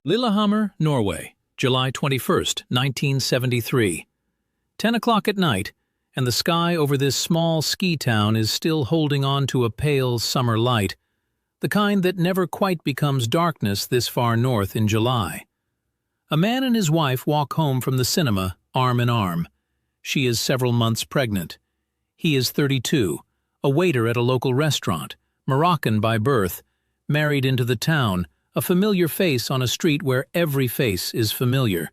Lillehammer, Norway, July 21, 1973. 10 o'clock at night, and the sky over this small ski town is still holding on to a pale summer light, the kind that never quite becomes darkness this far north in July. A man and his wife walk home from the cinema, arm in arm. She is several months pregnant. He is 32, a waiter at a local restaurant, Moroccan by birth, married into the town, a familiar face on a street where every face is familiar.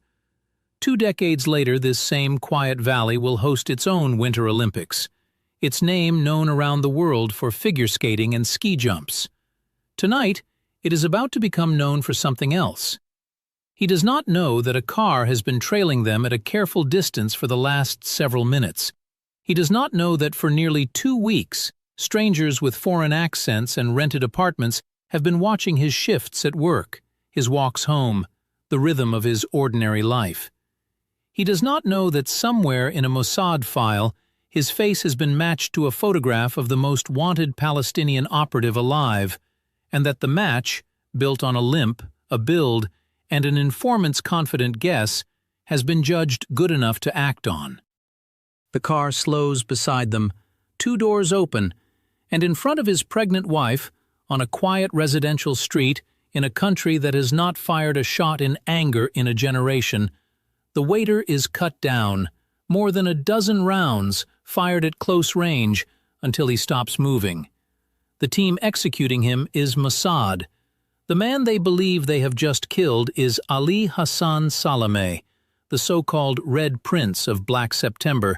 2 decades later, this same quiet valley will host its own Winter Olympics, its name known around the world for figure skating and ski jumps. Tonight, it is about to become known for something else. He does not know that a car has been trailing them at a careful distance for the last several minutes. He does not know that for nearly 2 weeks, strangers with foreign accents and rented apartments have been watching his shifts at work, his walks home, the rhythm of his ordinary life. He does not know that somewhere in a Mossad file, his face has been matched to a photograph of the most wanted Palestinian operative alive, and that the match, built on a limp, a build, and an informant's confident guess, has been judged good enough to act on. The car slows beside them, 2 doors open, and in front of his pregnant wife, on a quiet residential street in a country that has not fired a shot in anger in a generation, the waiter is cut down, more than a dozen rounds fired at close range until he stops moving. The team executing him is Mossad. The man they believe they have just killed is Ali Hassan Salameh, the so-called Red Prince of Black September,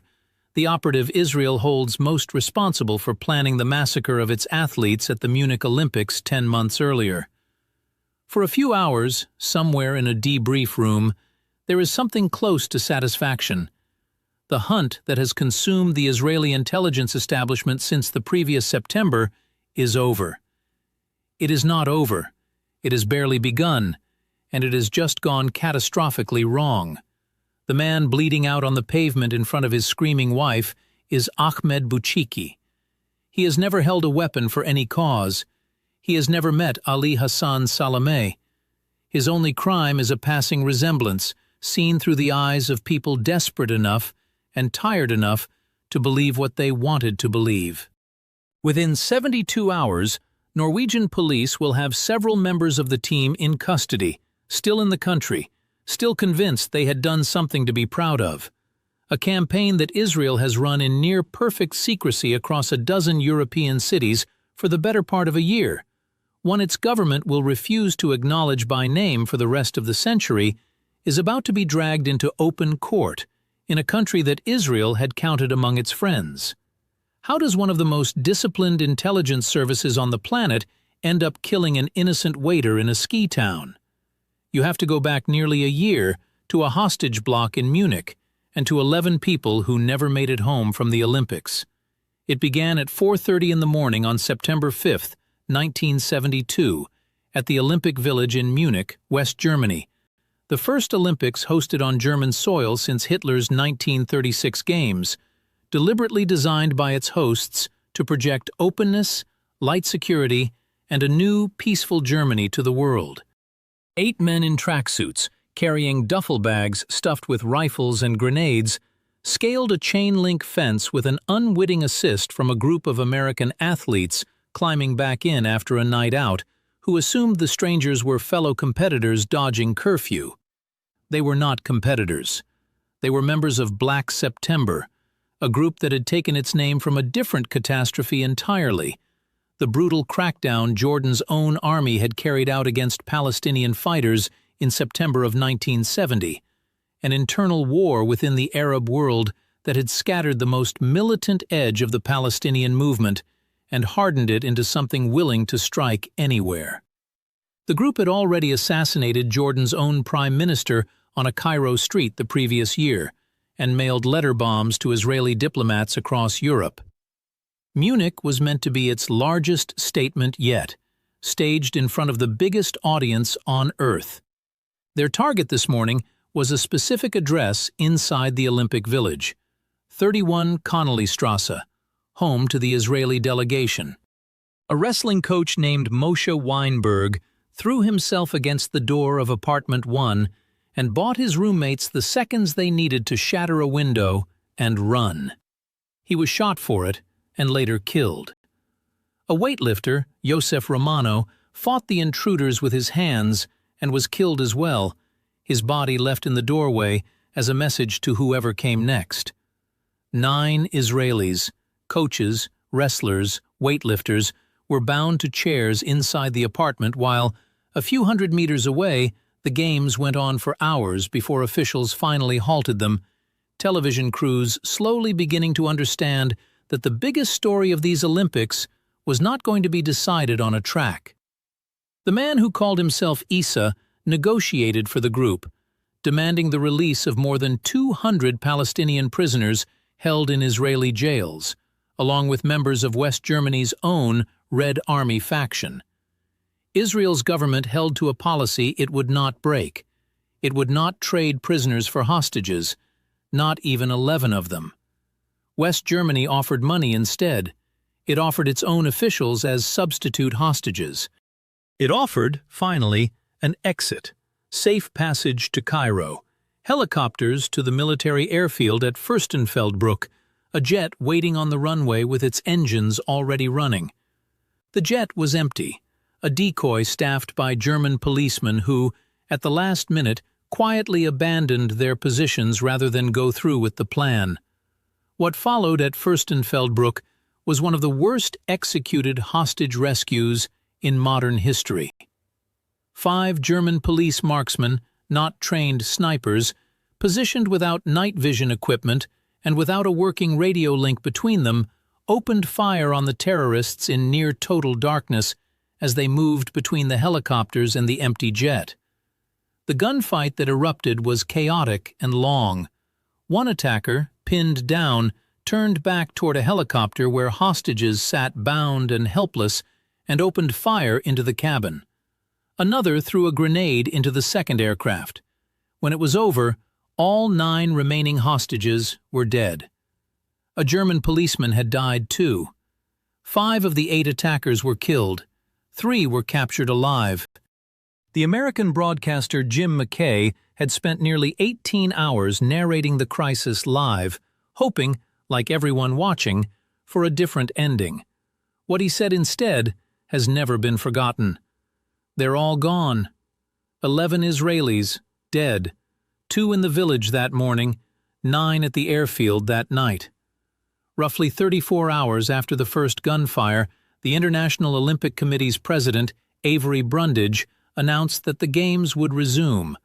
the operative Israel holds most responsible for planning the massacre of its athletes at the Munich Olympics 10 months earlier. For a few hours, somewhere in a debrief room, there is something close to satisfaction. The hunt that has consumed the Israeli intelligence establishment since the previous September is over. It is not over. It has barely begun, and it has just gone catastrophically wrong. The man bleeding out on the pavement in front of his screaming wife is Ahmed Bouchiki. He has never held a weapon for any cause. He has never met Ali Hassan Salameh. His only crime is a passing resemblance, seen through the eyes of people desperate enough and tired enough to believe what they wanted to believe. Within 72 hours, Norwegian police will have several members of the team in custody, still in the country, still convinced they had done something to be proud of. A campaign that Israel has run in near-perfect secrecy across a dozen European cities for the better part of a year, one its government will refuse to acknowledge by name for the rest of the century, is about to be dragged into open court in a country that Israel had counted among its friends. How does one of the most disciplined intelligence services on the planet end up killing an innocent waiter in a ski town? You have to go back nearly a year to a hostage block in Munich and to 11 people who never made it home from the Olympics. It began at 4:30 in the morning on September 5, 1972, at the Olympic Village in Munich, West Germany, the first Olympics hosted on German soil since Hitler's 1936 Games, deliberately designed by its hosts to project openness, light security, and a new, peaceful Germany to the world. 8 men in tracksuits, carrying duffel bags stuffed with rifles and grenades, scaled a chain-link fence with an unwitting assist from a group of American athletes climbing back in after a night out, who assumed the strangers were fellow competitors dodging curfew. They were not competitors. They were members of Black September, a group that had taken its name from a different catastrophe entirely, the brutal crackdown Jordan's own army had carried out against Palestinian fighters in September of 1970, an internal war within the Arab world that had scattered the most militant edge of the Palestinian movement and hardened it into something willing to strike anywhere. The group had already assassinated Jordan's own prime minister on a Cairo street the previous year and mailed letter bombs to Israeli diplomats across Europe. Munich was meant to be its largest statement yet, staged in front of the biggest audience on Earth. Their target this morning was a specific address inside the Olympic Village, 31 Connollystrasse, home to the Israeli delegation. A wrestling coach named Moshe Weinberg, threw himself against the door of apartment 1 and bought his roommates the seconds they needed to shatter a window and run. He was shot for it and later killed. A weightlifter, Josef Romano, fought the intruders with his hands and was killed as well, his body left in the doorway as a message to whoever came next. 9 Israelis, coaches, wrestlers, weightlifters, were bound to chairs inside the apartment while, a few hundred meters away, the games went on for hours before officials finally halted them, television crews slowly beginning to understand that the biggest story of these Olympics was not going to be decided on a track. The man who called himself Issa negotiated for the group, demanding the release of more than 200 Palestinian prisoners held in Israeli jails, along with members of West Germany's own Red Army faction. Israel's government held to a policy it would not break. It would not trade prisoners for hostages, not even 11 of them. West Germany offered money instead. It offered its own officials as substitute hostages. It offered, finally, an exit, safe passage to Cairo, helicopters to the military airfield at Fürstenfeldbruck, a jet waiting on the runway with its engines already running. The jet was empty, a decoy staffed by German policemen who, at the last minute, quietly abandoned their positions rather than go through with the plan. What followed at Fürstenfeldbruck was one of the worst executed hostage rescues in modern history. 5 German police marksmen, not trained snipers, positioned without night vision equipment and without a working radio link between them, opened fire on the terrorists in near-total darkness as they moved between the helicopters and the empty jet. The gunfight that erupted was chaotic and long. One attacker, pinned down, turned back toward a helicopter where hostages sat bound and helpless and opened fire into the cabin. Another threw a grenade into the second aircraft. When it was over, all 9 remaining hostages were dead. A German policeman had died too. 5 of the 8 attackers were killed. 3 were captured alive. The American broadcaster Jim McKay had spent nearly 18 hours narrating the crisis live, hoping, like everyone watching, for a different ending. What he said instead has never been forgotten. They're all gone. 11 Israelis, dead. 2 in the village that morning, 9 at the airfield that night. Roughly 34 hours after the first gunfire, the International Olympic Committee's president, Avery Brundage, announced that the Games would resume,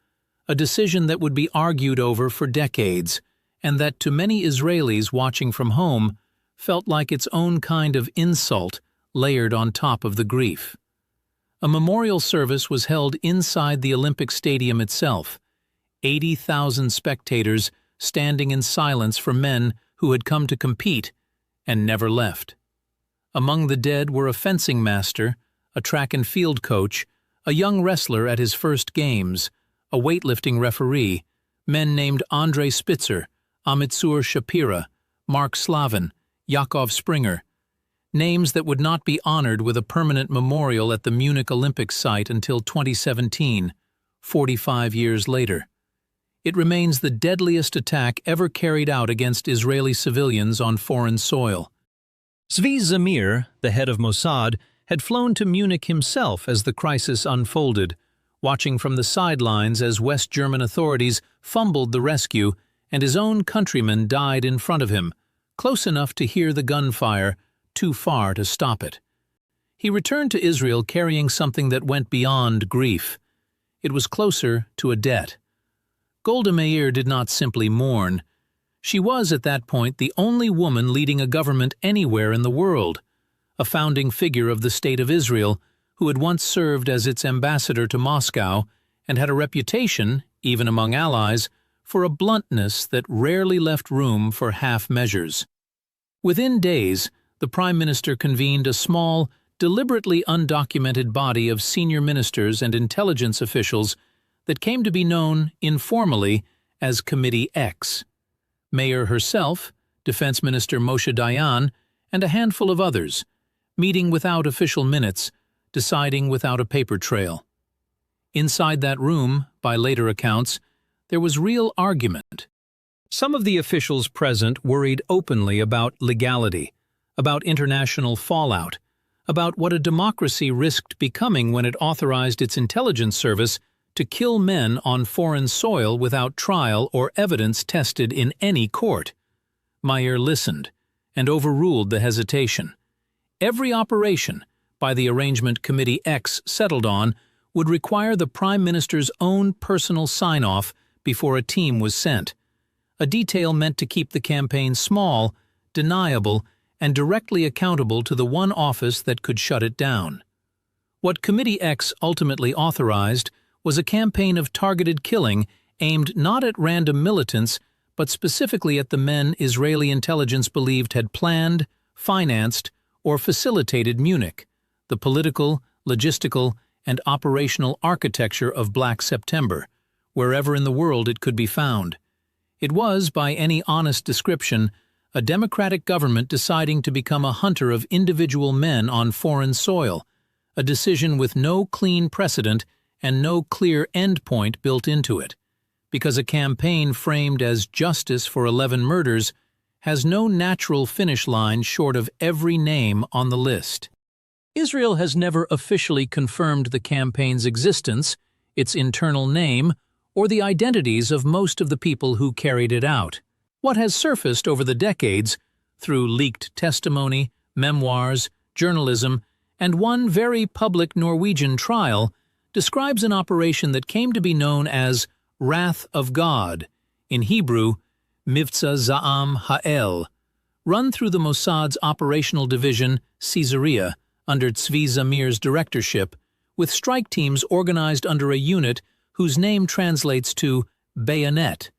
a decision that would be argued over for decades, and that to many Israelis watching from home felt like its own kind of insult layered on top of the grief. A memorial service was held inside the Olympic Stadium itself, 80,000 spectators standing in silence for men who had come to compete and never left. Among the dead were a fencing master, a track and field coach, a young wrestler at his first games, a weightlifting referee, men named Andrei Spitzer, Amitsur Shapira, Mark Slavin, Yakov Springer, names that would not be honored with a permanent memorial at the Munich Olympics site until 2017, 45 years later. It remains the deadliest attack ever carried out against Israeli civilians on foreign soil. Zvi Zamir, the head of Mossad, had flown to Munich himself as the crisis unfolded, watching from the sidelines as West German authorities fumbled the rescue and his own countrymen died in front of him, close enough to hear the gunfire, too far to stop it. He returned to Israel carrying something that went beyond grief. It was closer to a debt. Golda Meir did not simply mourn. She was, at that point, the only woman leading a government anywhere in the world, a founding figure of the State of Israel who had once served as its ambassador to Moscow and had a reputation, even among allies, for a bluntness that rarely left room for half measures. Within days, the Prime Minister convened a small, deliberately undocumented body of senior ministers and intelligence officials that came to be known informally as Committee X. Meir herself, Defense Minister Moshe Dayan, and a handful of others, meeting without official minutes, deciding without a paper trail. Inside that room, by later accounts, there was real argument. Some of the officials present worried openly about legality, about international fallout, about what a democracy risked becoming when it authorized its intelligence service to kill men on foreign soil without trial or evidence tested in any court. Meir listened and overruled the hesitation. Every operation, by the arrangement Committee X settled on, would require the Prime Minister's own personal sign-off before a team was sent, a detail meant to keep the campaign small, deniable, and directly accountable to the one office that could shut it down. What Committee X ultimately authorized was a campaign of targeted killing aimed not at random militants, but specifically at the men Israeli intelligence believed had planned, financed, or facilitated Munich, the political, logistical, and operational architecture of Black September, wherever in the world it could be found. It was, by any honest description, a democratic government deciding to become a hunter of individual men on foreign soil, a decision with no clean precedent and no clear endpoint built into it, because a campaign framed as justice for 11 murders has no natural finish line short of every name on the list. Israel has never officially confirmed the campaign's existence, its internal name, or the identities of most of the people who carried it out. What has surfaced over the decades, through leaked testimony, memoirs, journalism, and one very public Norwegian trial, describes an operation that came to be known as Wrath of God, in Hebrew, Mivtza Za'am Ha'el, run through the Mossad's operational division, Caesarea, under Zvi Zamir's directorship, with strike teams organized under a unit whose name translates to bayonet,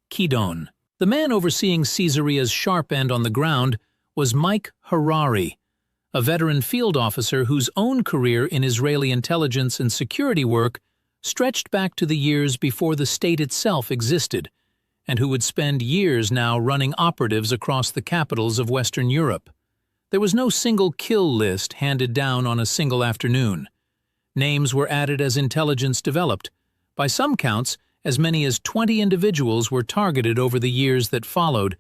Kidon. The man overseeing Caesarea's sharp end on the ground was Mike Harari, a veteran field officer whose own career in Israeli intelligence and security work stretched back to the years before the state itself existed, and who would spend years now running operatives across the capitals of Western Europe. There was no single kill list handed down on a single afternoon. Names were added as intelligence developed. By some counts, as many as 20 individuals were targeted over the years that followed,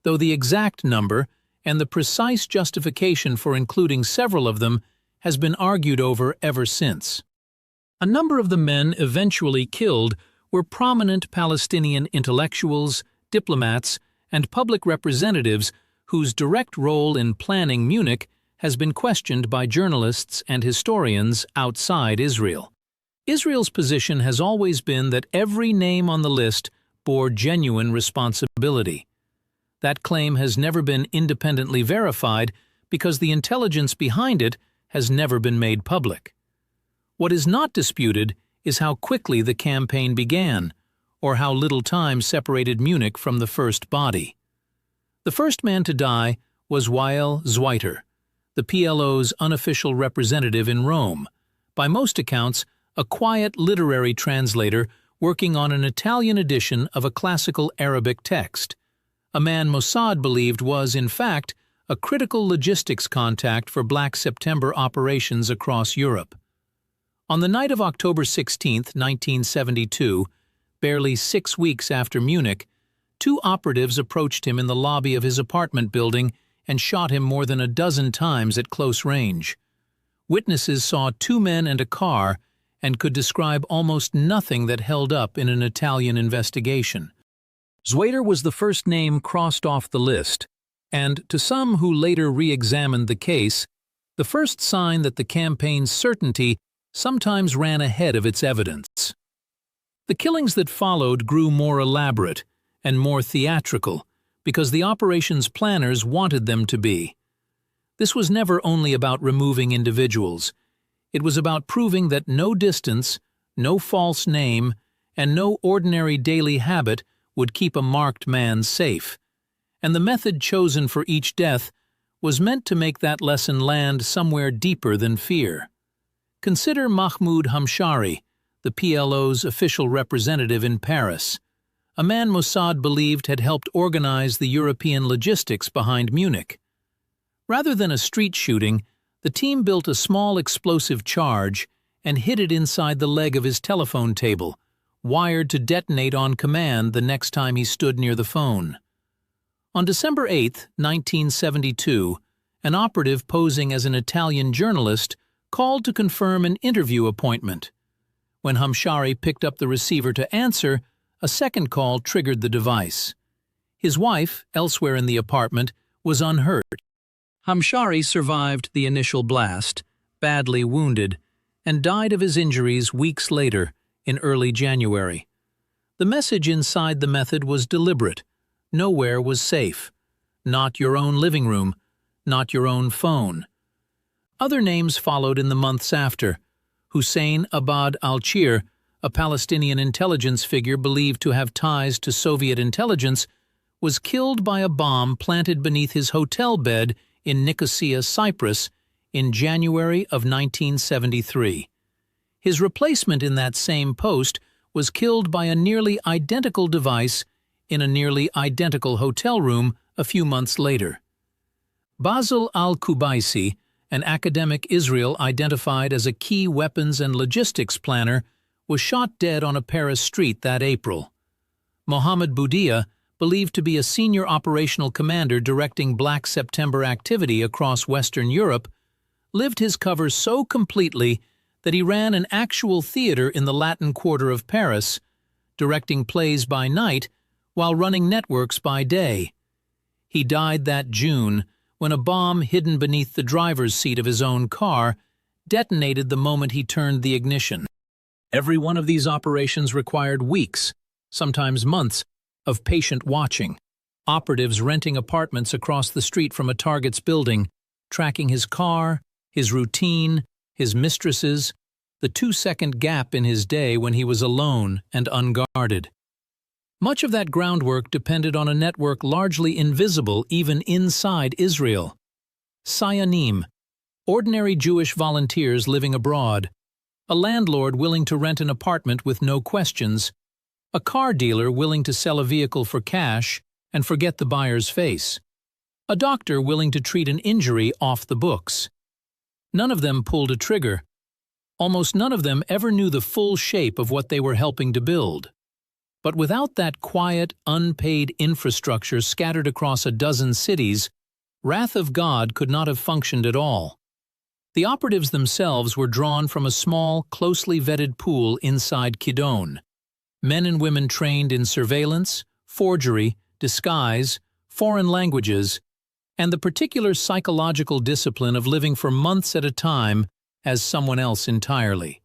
though the exact number and the precise justification for including several of them has been argued over ever since. A number of the men eventually killed were prominent Palestinian intellectuals, diplomats, and public representatives whose direct role in planning Munich has been questioned by journalists and historians outside Israel. Israel's position has always been that every name on the list bore genuine responsibility. That claim has never been independently verified because the intelligence behind it has never been made public. What is not disputed is how quickly the campaign began, or how little time separated Munich from the first body. The first man to die was Wael Zweiter, the PLO's unofficial representative in Rome, by most accounts a quiet literary translator working on an Italian edition of a classical Arabic text, a man Mossad believed was, in fact, a critical logistics contact for Black September operations across Europe. On the night of October 16, 1972, barely 6 weeks after Munich, 2 operatives approached him in the lobby of his apartment building and shot him more than a dozen times at close range. Witnesses saw 2 men and a car and could describe almost nothing that held up in an Italian investigation. Zweiter was the first name crossed off the list, and to some who later re-examined the case, the first sign that the campaign's certainty sometimes ran ahead of its evidence. The killings that followed grew more elaborate and more theatrical because the operation's planners wanted them to be. This was never only about removing individuals. It was about proving that no distance, no false name, and no ordinary daily habit would keep a marked man safe, and the method chosen for each death was meant to make that lesson land somewhere deeper than fear. Consider Mahmoud Hamshari, the PLO's official representative in Paris, a man Mossad believed had helped organize the European logistics behind Munich. Rather than a street shooting, the team built a small explosive charge and hid it inside the leg of his telephone table, wired to detonate on command the next time he stood near the phone. On December 8, 1972, an operative posing as an Italian journalist called to confirm an interview appointment. When Hamshari picked up the receiver to answer, a second call triggered the device. His wife, elsewhere in the apartment, was unhurt. Hamshari survived the initial blast, badly wounded, and died of his injuries weeks later, in early January. The message inside the method was deliberate. Nowhere was safe. Not your own living room, not your own phone. Other names followed in the months after. Hussein Abad al-Chir, a Palestinian intelligence figure believed to have ties to Soviet intelligence, was killed by a bomb planted beneath his hotel bed in Nicosia, Cyprus, in January of 1973. His replacement in that same post was killed by a nearly identical device in a nearly identical hotel room a few months later. Basil al-Kubaisi, an academic Israel identified as a key weapons and logistics planner, was shot dead on a Paris street that April. Mohammed Boudia, believed to be a senior operational commander directing Black September activity across Western Europe, lived his cover so completely that he ran an actual theater in the Latin Quarter of Paris, directing plays by night while running networks by day. He died that June when a bomb hidden beneath the driver's seat of his own car detonated the moment he turned the ignition. Every one of these operations required weeks, sometimes months, of patient watching, operatives renting apartments across the street from a target's building, tracking his car, his routine, his mistresses, the 2-second gap in his day when he was alone and unguarded. Much of that groundwork depended on a network largely invisible even inside Israel. Sayanim, ordinary Jewish volunteers living abroad, a landlord willing to rent an apartment with no questions, a car dealer willing to sell a vehicle for cash and forget the buyer's face, a doctor willing to treat an injury off the books. None of them pulled a trigger. Almost none of them ever knew the full shape of what they were helping to build. But without that quiet, unpaid infrastructure scattered across a dozen cities, Wrath of God could not have functioned at all. The operatives themselves were drawn from a small, closely vetted pool inside Kidon. Men and women trained in surveillance, forgery, disguise, foreign languages, and the particular psychological discipline of living for months at a time as someone else entirely.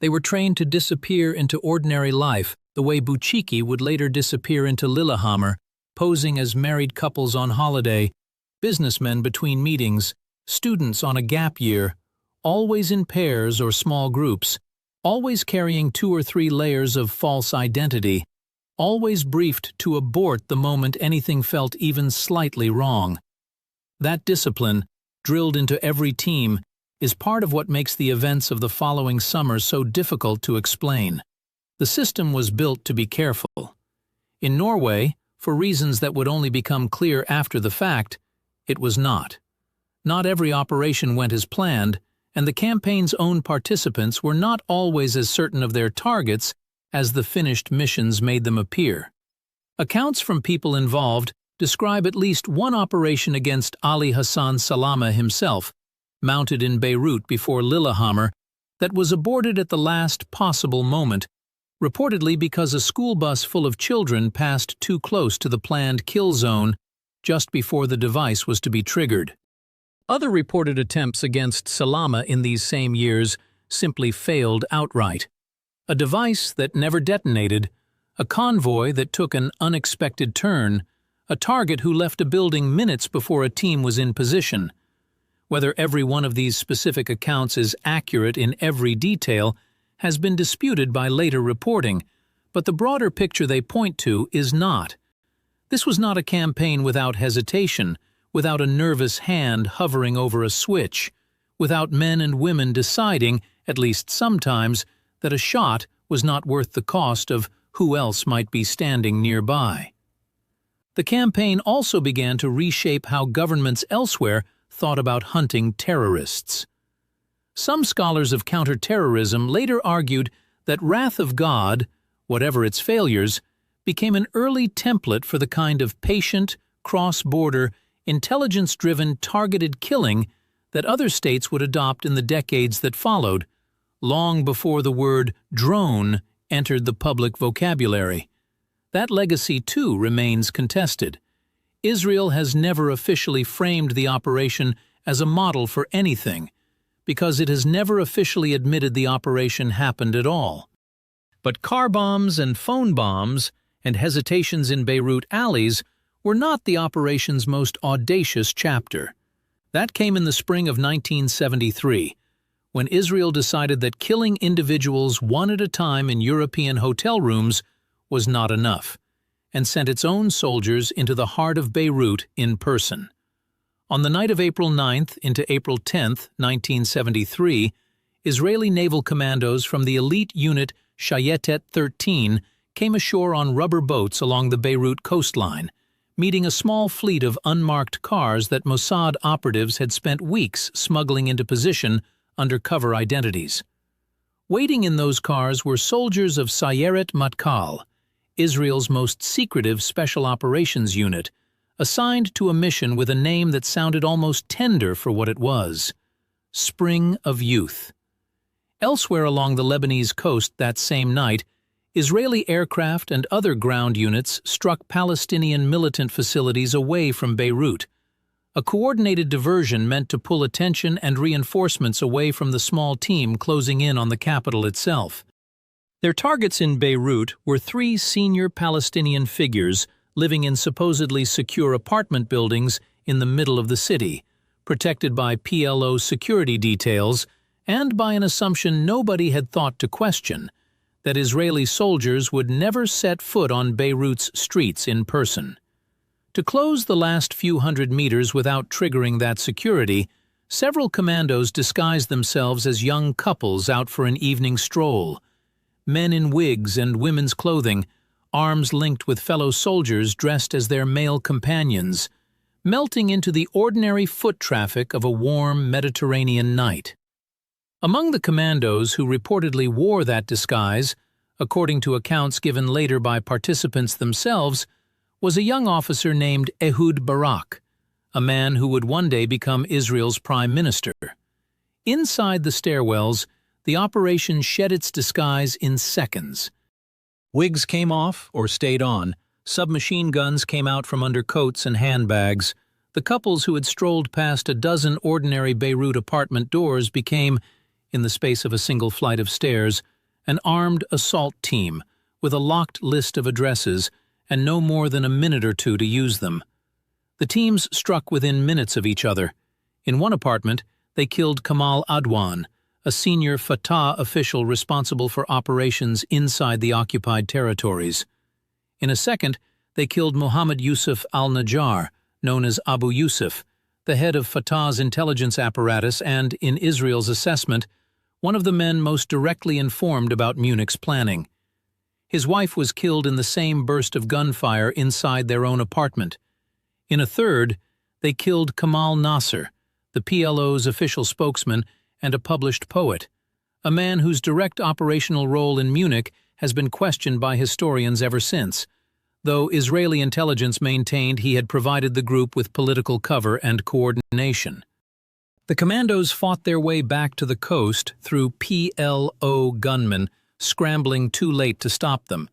They were trained to disappear into ordinary life, the way Buchiki would later disappear into Lillehammer, posing as married couples on holiday, businessmen between meetings, students on a gap year, always in pairs or small groups, always carrying 2 or 3 layers of false identity, always briefed to abort the moment anything felt even slightly wrong. That discipline, drilled into every team, is part of what makes the events of the following summer so difficult to explain. The system was built to be careful. In Norway, for reasons that would only become clear after the fact, it was not. Not every operation went as planned, and the campaign's own participants were not always as certain of their targets as the finished missions made them appear. Accounts from people involved describe at least one operation against Ali Hassan Salameh himself, mounted in Beirut before Lillehammer, that was aborted at the last possible moment, reportedly because a school bus full of children passed too close to the planned kill zone just before the device was to be triggered. Other reported attempts against Salameh in these same years simply failed outright. A device that never detonated, a convoy that took an unexpected turn, a target who left a building minutes before a team was in position. Whether every one of these specific accounts is accurate in every detail has been disputed by later reporting, but the broader picture they point to is not. This was not a campaign without hesitation, without a nervous hand hovering over a switch, without men and women deciding, at least sometimes, that a shot was not worth the cost of who else might be standing nearby. The campaign also began to reshape how governments elsewhere thought about hunting terrorists. Some scholars of counterterrorism later argued that Wrath of God, whatever its failures, became an early template for the kind of patient, cross-border, intelligence-driven targeted killing that other states would adopt in the decades that followed, long before the word drone entered the public vocabulary. That legacy, too, remains contested. Israel has never officially framed the operation as a model for anything, because it has never officially admitted the operation happened at all. But car bombs and phone bombs and hesitations in Beirut alleys were not the operation's most audacious chapter. That came in the spring of 1973, when Israel decided that killing individuals one at a time in European hotel rooms was not enough, and sent its own soldiers into the heart of Beirut in person. On the night of April 9th into April 10th, 1973, Israeli naval commandos from the elite unit Shayetet 13 came ashore on rubber boats along the Beirut coastline, meeting a small fleet of unmarked cars that Mossad operatives had spent weeks smuggling into position under cover identities. Waiting in those cars were soldiers of Sayeret Matkal, Israel's most secretive special operations unit, assigned to a mission with a name that sounded almost tender for what it was: Spring of Youth. Elsewhere along the Lebanese coast that same night, Israeli aircraft and other ground units struck Palestinian militant facilities away from Beirut, a coordinated diversion meant to pull attention and reinforcements away from the small team closing in on the capital itself. Their targets in Beirut were 3 senior Palestinian figures living in supposedly secure apartment buildings in the middle of the city, protected by PLO security details and by an assumption nobody had thought to question, that Israeli soldiers would never set foot on Beirut's streets in person. To close the last few hundred meters without triggering that security, several commandos disguised themselves as young couples out for an evening stroll. Men in wigs and women's clothing, arms linked with fellow soldiers dressed as their male companions, melting into the ordinary foot traffic of a warm Mediterranean night. Among the commandos who reportedly wore that disguise, according to accounts given later by participants themselves, was a young officer named Ehud Barak, a man who would one day become Israel's prime minister. Inside the stairwells, the operation shed its disguise in seconds. Wigs came off or stayed on, submachine guns came out from under coats and handbags. The couples who had strolled past a dozen ordinary Beirut apartment doors became, in the space of a single flight of stairs, an armed assault team with a locked list of addresses and no more than a minute or two to use them. The teams struck within minutes of each other. In one apartment, they killed Kamal Adwan, a senior Fatah official responsible for operations inside the occupied territories. In a second, they killed Mohammed Yusuf al-Najjar, known as Abu Yusuf, the head of Fatah's intelligence apparatus and, in Israel's assessment, one of the men most directly informed about Munich's planning. His wife was killed in the same burst of gunfire inside their own apartment. In a third, they killed Kamal Nasser, the PLO's official spokesman and a published poet, a man whose direct operational role in Munich has been questioned by historians ever since, though Israeli intelligence maintained he had provided the group with political cover and coordination. The commandos fought their way back to the coast through PLO gunmen, scrambling too late to stop them.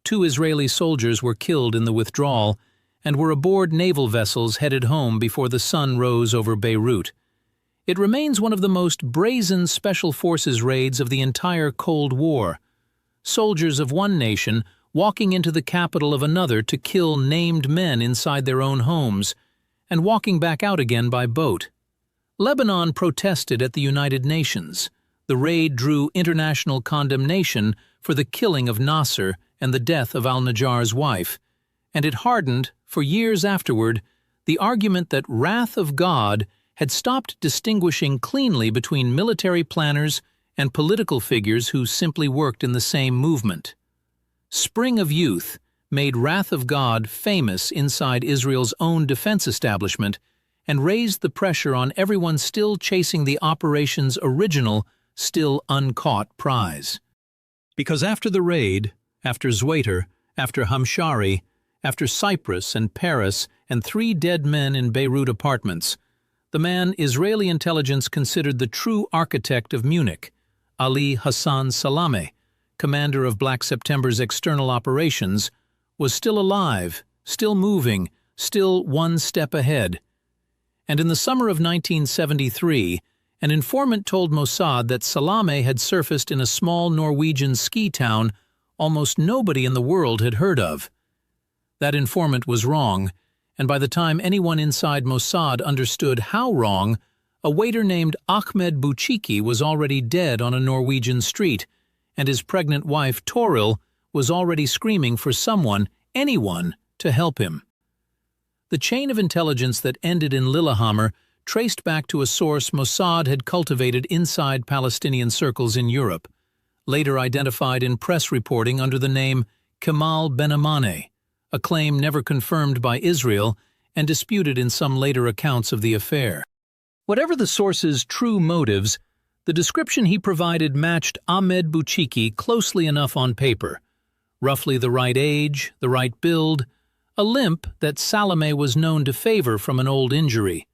2 Israeli soldiers were killed in the withdrawal and were aboard naval vessels headed home before the sun rose over Beirut. It remains one of the most brazen special forces raids of the entire Cold War. Soldiers of one nation walking into the capital of another to kill named men inside their own homes, and walking back out again by boat. Lebanon protested at the United Nations. The raid drew international condemnation for the killing of Nasser and the death of al-Najjar's wife, and it hardened, for years afterward, the argument that Wrath of God had stopped distinguishing cleanly between military planners and political figures who simply worked in the same movement. Spring of Youth made Wrath of God famous inside Israel's own defense establishment and raised the pressure on everyone still chasing the operation's original, still uncaught prize. Because after the raid, after Zweiter, after Hamshari, after Cyprus and Paris and 3 dead men in Beirut apartments, the man Israeli intelligence considered the true architect of Munich, Ali Hassan Salameh, commander of Black September's external operations, was still alive, still moving, still one step ahead. And in the summer of 1973, an informant told Mossad that Salameh had surfaced in a small Norwegian ski town almost nobody in the world had heard of. That informant was wrong, and by the time anyone inside Mossad understood how wrong, a waiter named Ahmed Bouchiki was already dead on a Norwegian street, and his pregnant wife Toril was already screaming for someone, anyone, to help him. The chain of intelligence that ended in Lillehammer traced back to a source Mossad had cultivated inside Palestinian circles in Europe, later identified in press reporting under the name Kemal Ben-Amaneh, a claim never confirmed by Israel and disputed in some later accounts of the affair. Whatever the source's true motives, the description he provided matched Ahmed Bouchiki closely enough on paper. Roughly the right age, the right build, a limp that Salameh was known to favor from an old injury.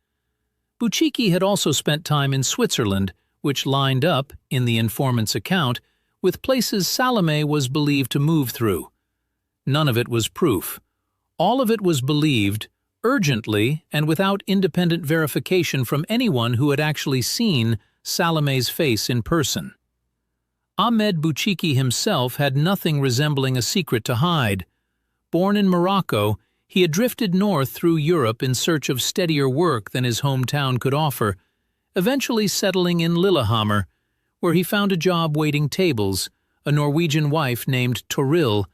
Bouchiki had also spent time in Switzerland, which lined up, in the informant's account, with places Salameh was believed to move through. None of it was proof. All of it was believed, urgently and without independent verification from anyone who had actually seen Salameh's face in person. Ahmed Bouchiki himself had nothing resembling a secret to hide. Born in Morocco, he had drifted north through Europe in search of steadier work than his hometown could offer, eventually settling in Lillehammer, where he found a job waiting tables, a Norwegian wife named Toril,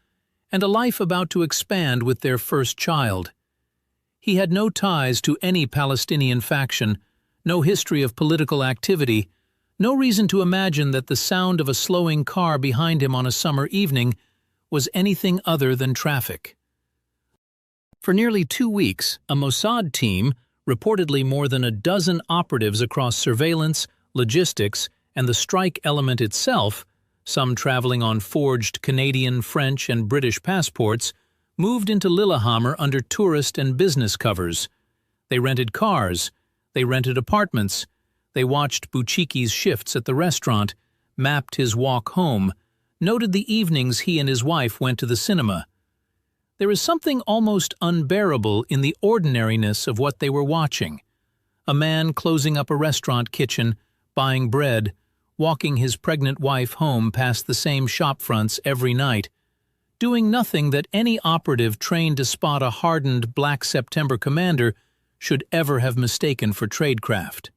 and a life about to expand with their first child. He had no ties to any Palestinian faction, no history of political activity, no reason to imagine that the sound of a slowing car behind him on a summer evening was anything other than traffic. For nearly 2 weeks, a Mossad team, reportedly more than a dozen operatives across surveillance, logistics, and the strike element itself, some traveling on forged Canadian, French, and British passports, moved into Lillehammer under tourist and business covers. They rented cars, they rented apartments, they watched Bouchiki's shifts at the restaurant, mapped his walk home, noted the evenings he and his wife went to the cinema. There is something almost unbearable in the ordinariness of what they were watching. A man closing up a restaurant kitchen, buying bread, walking his pregnant wife home past the same shop fronts every night, doing nothing that any operative trained to spot a hardened Black September commander should ever have mistaken for tradecraft.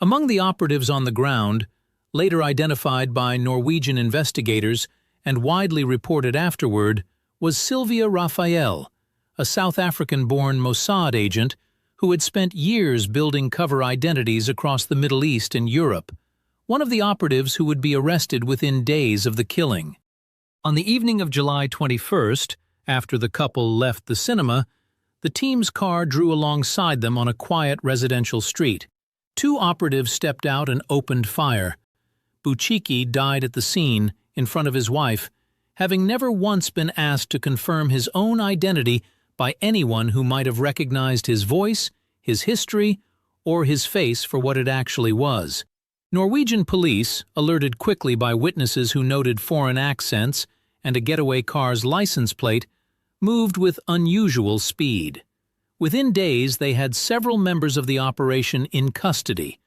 Among the operatives on the ground, later identified by Norwegian investigators and widely reported afterward, was Sylvia Raphael, a South African-born Mossad agent who had spent years building cover identities across the Middle East and Europe, one of the operatives who would be arrested within days of the killing. On the evening of July 21st, after the couple left the cinema, the team's car drew alongside them on a quiet residential street. 2 operatives stepped out and opened fire. Bouchiki died at the scene, in front of his wife, having never once been asked to confirm his own identity by anyone who might have recognized his voice, his history, or his face for what it actually was. Norwegian police, alerted quickly by witnesses who noted foreign accents and a getaway car's license plate, moved with unusual speed. Within days, they had several members of the operation in custody,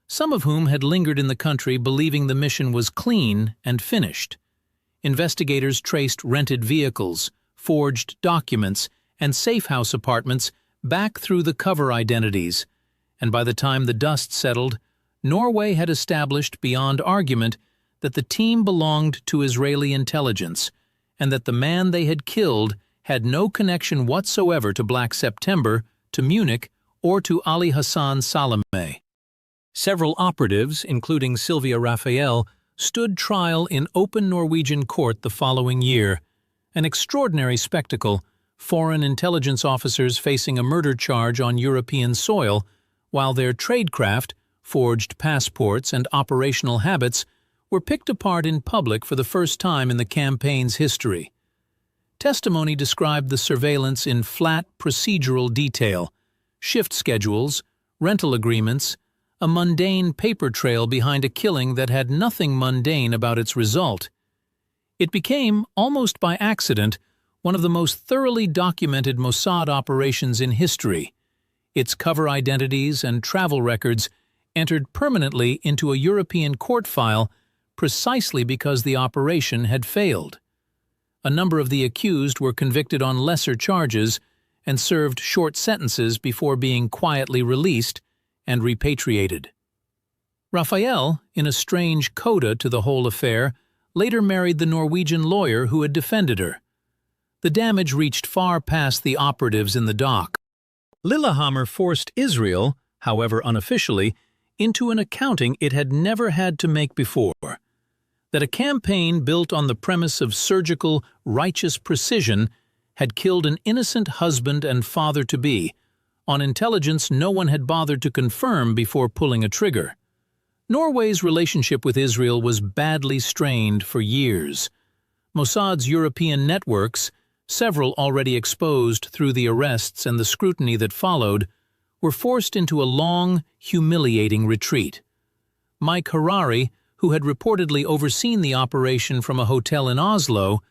some of whom had lingered in the country believing the mission was clean and finished. Investigators traced rented vehicles, forged documents, and safe house apartments back through the cover identities, and by the time the dust settled, Norway had established beyond argument that the team belonged to Israeli intelligence, and that the man they had killed had no connection whatsoever to Black September, to Munich, or to Ali Hassan Salameh. Several operatives, including Sylvia Raphael, stood trial in open Norwegian court the following year, an extraordinary spectacle foreign intelligence officers facing a murder charge on European soil, while their tradecraft, forged passports, and operational habits were picked apart in public for the first time in the campaign's history. Testimony described the surveillance in flat, procedural detail: shift schedules, rental agreements, a mundane paper trail behind a killing that had nothing mundane about its result. It became, almost by accident, one of the most thoroughly documented Mossad operations in history. Its cover identities and travel records entered permanently into a European court file precisely because the operation had failed. A number of the accused were convicted on lesser charges and served short sentences before being quietly released and repatriated. Raphael, in a strange coda to the whole affair, later married the Norwegian lawyer who had defended her. The damage reached far past the operatives in the dock. Lillehammer forced Israel, however unofficially, into an accounting it had never had to make before: that a campaign built on the premise of surgical, righteous precision had killed an innocent husband and father-to-be, on intelligence no one had bothered to confirm before pulling a trigger. Norway's relationship with Israel was badly strained for years. Mossad's European networks, several already exposed through the arrests and the scrutiny that followed, were forced into a long, humiliating retreat. Mike Harari, who had reportedly overseen the operation from a hotel in Oslo,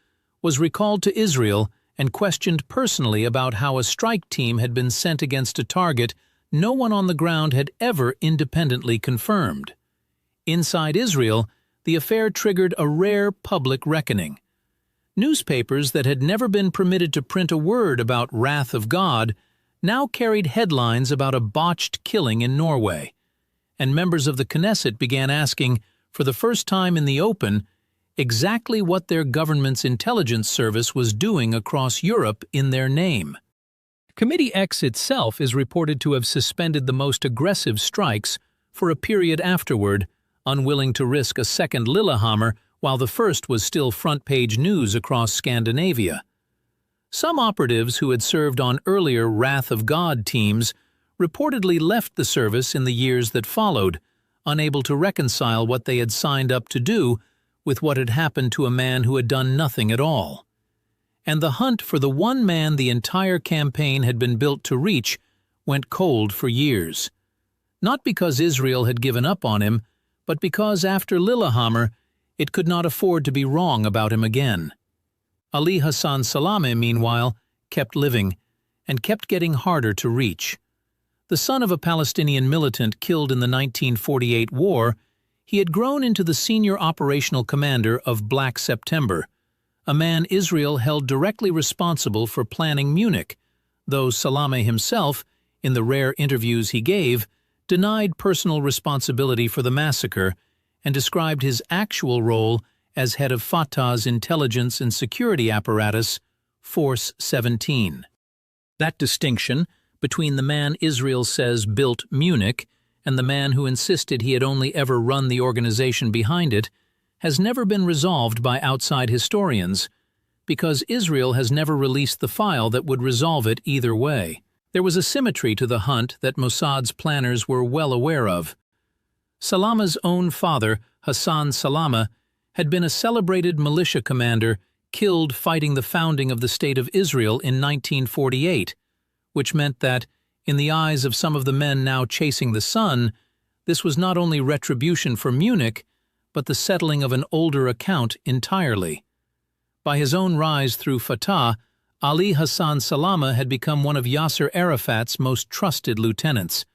was recalled to Israel and questioned personally about how a strike team had been sent against a target no one on the ground had ever independently confirmed. Inside Israel, the affair triggered a rare public reckoning. Newspapers that had never been permitted to print a word about wrath of God now carried headlines about a botched killing in Norway, and members of the Knesset began asking, for the first time in the open, exactly what their government's intelligence service was doing across Europe in their name. Committee X itself is reported to have suspended the most aggressive strikes for a period afterward, unwilling to risk a second Lillehammer while the first was still front-page news across Scandinavia. Some operatives who had served on earlier Wrath of God teams reportedly left the service in the years that followed, unable to reconcile what they had signed up to do with what had happened to a man who had done nothing at all. And the hunt for the one man the entire campaign had been built to reach went cold for years. Not because Israel had given up on him, but because after Lillehammer, it could not afford to be wrong about him again. Ali Hassan Salameh, meanwhile, kept living, and kept getting harder to reach. The son of a Palestinian militant killed in the 1948 war, he had grown into the senior operational commander of Black September, a man Israel held directly responsible for planning Munich, though Salameh himself, in the rare interviews he gave, denied personal responsibility for the massacre and described his actual role as head of Fatah's intelligence and security apparatus, Force 17. That distinction between the man Israel says built Munich and the man who insisted he had only ever run the organization behind it has never been resolved by outside historians, because Israel has never released the file that would resolve it either way. There was a symmetry to the hunt that Mossad's planners were well aware of. Salameh's own father, Hassan Salameh, had been a celebrated militia commander killed fighting the founding of the State of Israel in 1948, which meant that, in the eyes of some of the men now chasing the sun, this was not only retribution for Munich, but the settling of an older account entirely. By his own rise through Fatah, Ali Hassan Salameh had become one of Yasser Arafat's most trusted lieutenants,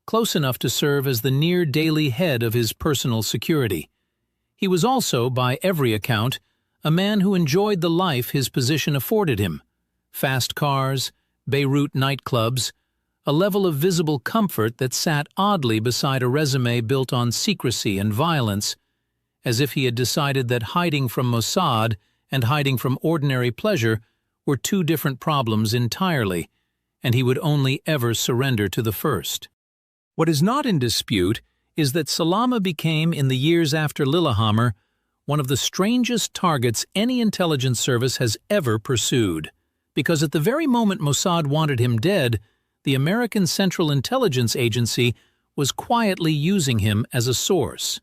close enough to serve as the near-daily head of his personal security. He was also, by every account, a man who enjoyed the life his position afforded him: fast cars, Beirut nightclubs, a level of visible comfort that sat oddly beside a resume built on secrecy and violence, as if he had decided that hiding from Mossad and hiding from ordinary pleasure were two different problems entirely, and he would only ever surrender to the first. What is not in dispute is that Salameh became, in the years after Lillehammer, one of the strangest targets any intelligence service has ever pursued, because at the very moment Mossad wanted him dead, the American Central Intelligence Agency was quietly using him as a source.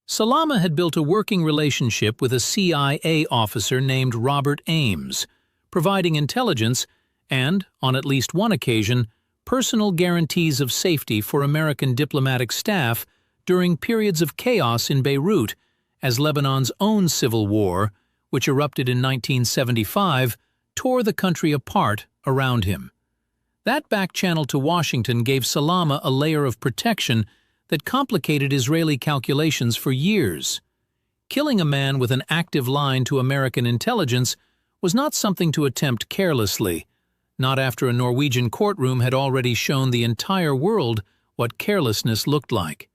Salameh had built a working relationship with a CIA officer named Robert Ames, providing intelligence and, on at least one occasion, personal guarantees of safety for American diplomatic staff during periods of chaos in Beirut, as Lebanon's own civil war, which erupted in 1975, tore the country apart around him. That back channel to Washington gave Salameh a layer of protection that complicated Israeli calculations for years. Killing a man with an active line to American intelligence was not something to attempt carelessly, not after a Norwegian courtroom had already shown the entire world what carelessness looked like.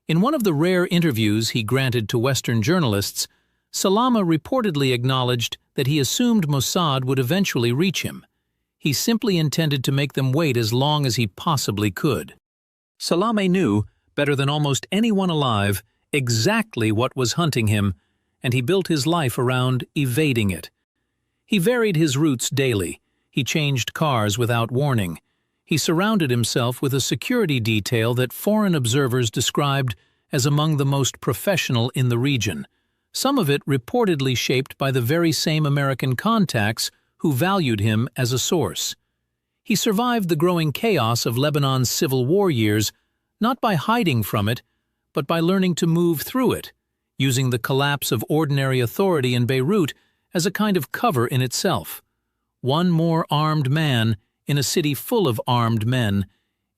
In one of the rare interviews he granted to Western journalists, Salameh reportedly acknowledged that he assumed Mossad would eventually reach him. He simply intended to make them wait as long as he possibly could. Salameh knew, better than almost anyone alive, exactly what was hunting him, and he built his life around evading it. He varied his routes daily. He changed cars without warning. He surrounded himself with a security detail that foreign observers described as among the most professional in the region, some of it reportedly shaped by the very same American contacts who valued him as a source. He survived the growing chaos of Lebanon's civil war years, not by hiding from it, but by learning to move through it, using the collapse of ordinary authority in Beirut as a kind of cover in itself. One more armed man in a city full of armed men,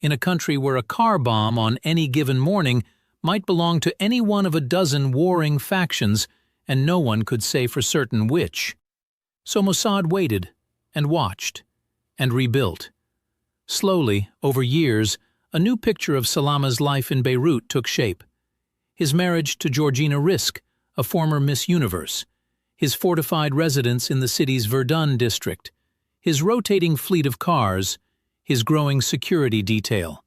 in a country where a car bomb on any given morning might belong to any one of a dozen warring factions, and no one could say for certain which. So Mossad waited, and watched, and rebuilt. Slowly, over years, a new picture of Salameh's life in Beirut took shape. His marriage to Georgina Risk, a former Miss Universe, his fortified residence in the city's Verdun district, his rotating fleet of cars, his growing security detail.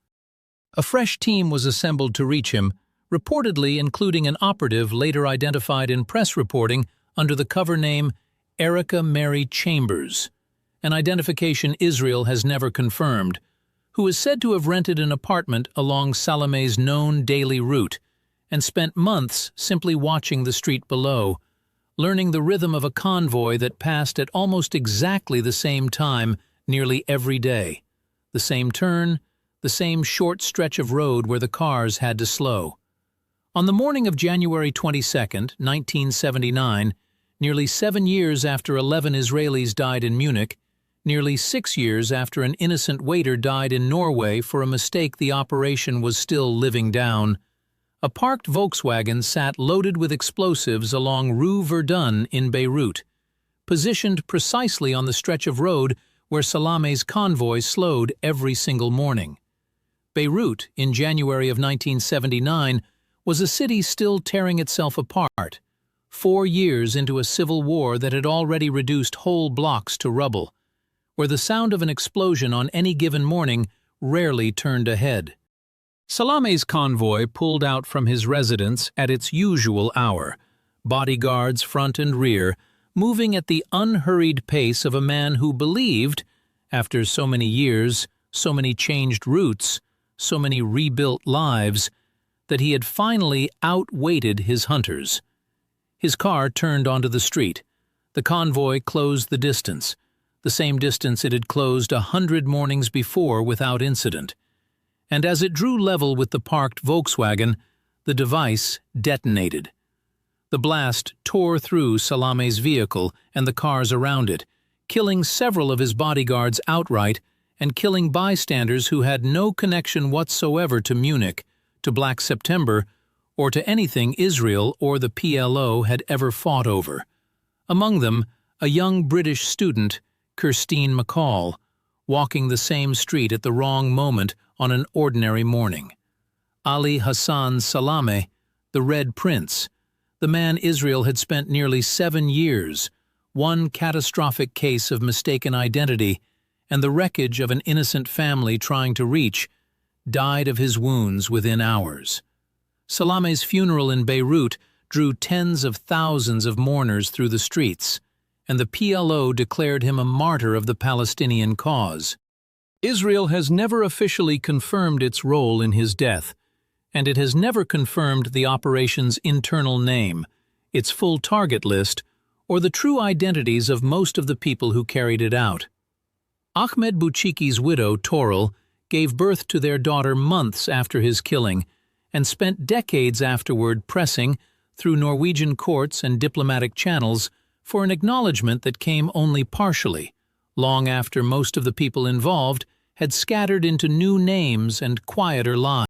A fresh team was assembled to reach him, reportedly including an operative later identified in press reporting under the cover name Erica Mary Chambers, an identification Israel has never confirmed, who is said to have rented an apartment along Salameh's known daily route and spent months simply watching the street below, learning the rhythm of a convoy that passed at almost exactly the same time nearly every day, the same turn, the same short stretch of road where the cars had to slow. On the morning of January 22, 1979, nearly 7 years after 11 Israelis died in Munich, nearly 6 years after an innocent waiter died in Norway for a mistake the operation was still living down, a parked Volkswagen sat loaded with explosives along Rue Verdun in Beirut, positioned precisely on the stretch of road where Salameh's convoy slowed every single morning. Beirut, in January of 1979, was a city still tearing itself apart, 4 years into a civil war that had already reduced whole blocks to rubble, where the sound of an explosion on any given morning rarely turned a head. Salameh's convoy pulled out from his residence at its usual hour, bodyguards front and rear, moving at the unhurried pace of a man who believed, after so many years, so many changed routes, so many rebuilt lives, that he had finally outweighted his hunters. His car turned onto the street. The convoy closed the distance, the same distance it had closed 100 mornings before without incident. And as it drew level with the parked Volkswagen, the device detonated. The blast tore through Salameh's vehicle and the cars around it, killing several of his bodyguards outright and killing bystanders who had no connection whatsoever to Munich, to Black September, or to anything Israel or the PLO had ever fought over. Among them, a young British student, Kirstine McCall, walking the same street at the wrong moment on an ordinary morning. Ali Hassan Salameh, the Red Prince, the man Israel had spent nearly 7 years, one catastrophic case of mistaken identity, and the wreckage of an innocent family trying to reach, died of his wounds within hours. Salameh's funeral in Beirut drew tens of thousands of mourners through the streets, and the PLO declared him a martyr of the Palestinian cause. Israel has never officially confirmed its role in his death, and it has never confirmed the operation's internal name, its full target list, or the true identities of most of the people who carried it out. Ahmed Bouchiki's widow, Toril, gave birth to their daughter months after his killing and spent decades afterward pressing, through Norwegian courts and diplomatic channels, for an acknowledgement that came only partially, long after most of the people involved had scattered into new names and quieter lives.